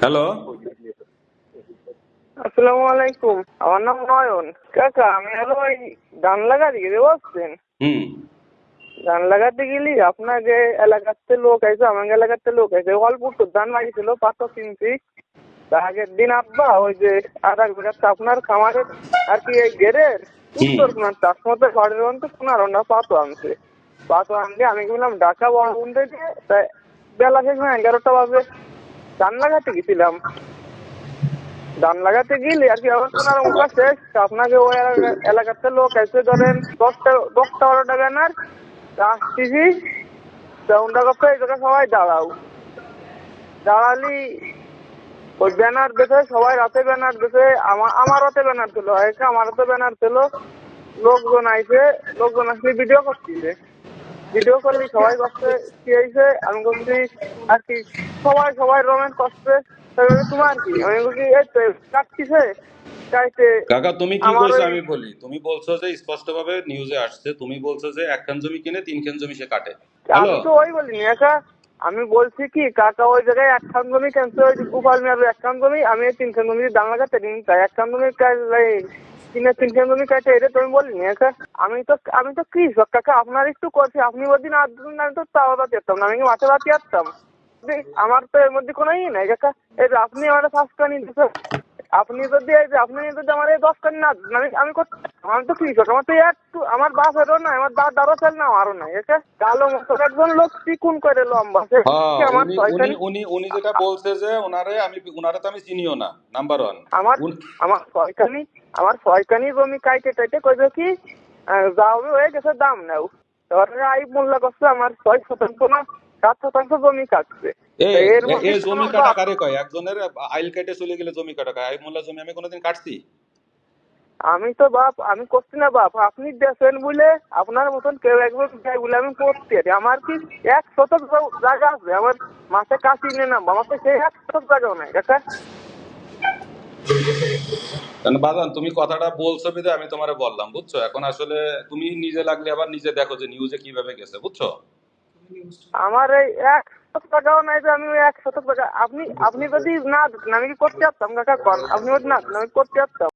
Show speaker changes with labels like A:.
A: Hello.
B: আসসালামু আলাইকুম। আমার নাম নয়ন। কাকা আমি হলো ওই ধান লাগাতে গেছি বুঝছেন।
A: হুম।
B: ধান লাগাতে গেলি আপনার যে এলাকাতে লোক আছে, আমার এলাকাতে লোক আছে, অল্প একটু ধান লাগিয়েছিল 5-6 ইঞ্চি। তা আগের দিন আব্বা ওই যে আধা বিঘা আপনার খামারের আর কি এই গেরের উত্তর কোনার চাষ মতো ঘরের অন্ত 15টা পাতো আনছে। পাতো আনলে আমি গেলাম ঢাকা বড় উন্ডে দিয়ে, তাই বেলা শেষ 11টা বাজে ধান লাগাতে গেছিলাম। ধান লাগাতে গেলে আর কি আমার শোনার মুখা শেষ। আপনাকে ওই এলাকাতে লোক আছে ধরেন 10-12টা ব্যানার আসতেছি। ওটা করতে এই জায়গায় সবাই দাঁড়াও, দাঁড়ালি ওই ব্যানার দেখে সবাই রাতে ব্যানার দেখে আমার হাতে ব্যানার ছিল, আমার হাতে ব্যানার ছিল। লোকজন আইছে, লোকজন আসলে ভিডিও করতেছে। ভিডিও করলি সবাই করছে কি হয়েছে, আমি করছি আর কি সবাই সবাই রমেন করছে। তোমার কি আমি বলছি এই তো কাটতিছে চাইতে
A: কাকা তুমি কি
B: আমার
A: কইছো
B: ওই
A: আমি বলি। তুমি বলছো যে স্পষ্টভাবে নিউজে আসছে, তুমি বলছো যে একখান জমি কিনে 3খান জমি সে কাটে। হ্যালো।
B: আমি তো ওই বলিনি একা। আমি বলছি কি কাকা ওই জায়গায় একখান জমি কেনছে, ওই গোপাল মিয়ার একখান জমি, আমি 3খান জমি দাম লাগাতে দিন, তাই একখান জমি কিনে 3খান জমি কাটে, এটা তুমি বলিনি একা। আমি তো কৃষক কাকা, আপনার একটু করছি, আপনি ওদিন আর আমি তো তাও বাতি আসতাম না, আমি কি মাঠে বাতি আসতাম। আমার তো এর মধ্যে কোনো নাই কাকা। এই যে আপনি আমার 5 কানি দিচ্ছেন, আপনি যদি আমার এই 10 কানি না দেন, আমি আমি তো কৃষক, আমার তো একটু আমার বাপেরও নাই, আমার দাদারও চাল না, আমারও নাই একা। কালো মতো একজন লোক চিকুন করে লম্বা, সে
A: হ্যাঁ,
B: আমার
A: উনি উনি
B: 6 কানি।
A: উনি উনি যেটা বলছে যে ওনারে তো আমি চিনিও না, নাম্বার 1।
B: আমার আমার 6 কানি, আমার 6 কানি জমি কাইটে টাইটে কইবে কি যা হবে হয়ে গেছে, দাম নেও। তারপরে আই মোল্লা করছে আমার 6 শতাংশ না 7 শতাংশ জমি কাটছে।
A: এ
B: তো এর
A: এ
B: মধ্যে
A: জমি
B: আমার
A: কাটা
B: বাপ।
A: কারে কয়? একজনের আইল কেটে চলে গেলে জমি কাটা কয়? আইল মোল্লা জমি আমি কোনোদিন কাটছি?
B: আমি তো বাপ, আমি করছি না বাপ, আপনি দেশেন বলে আপনার মতন কেউ একবার যাই বলে আমি করতে পারি। আমার কি 1 শতক জায়গা আছে, আমার মাসে কাশি নিয়ে নাম, আমার তো সেই 1 শতক জায়গাও নাই কাকা।
A: কারণ বাজান তুমি কথাটা বলছো বিধে আমি তোমারে বললাম, বুঝছো? এখন আসলে তুমি নিজে লাগলে আবার নিজে দেখো যে নিউজে কিভাবে গেছে, বুঝছো?
B: আমার এই 1 শতক জায়গাও নাই যে আমি ওই 1 শতক জায়গা, আপনি আপনি যদি না দিতেন আমি কি করতে পারতাম কাকা? আপনি যদি না দিতেন আমি করতে পারতাম।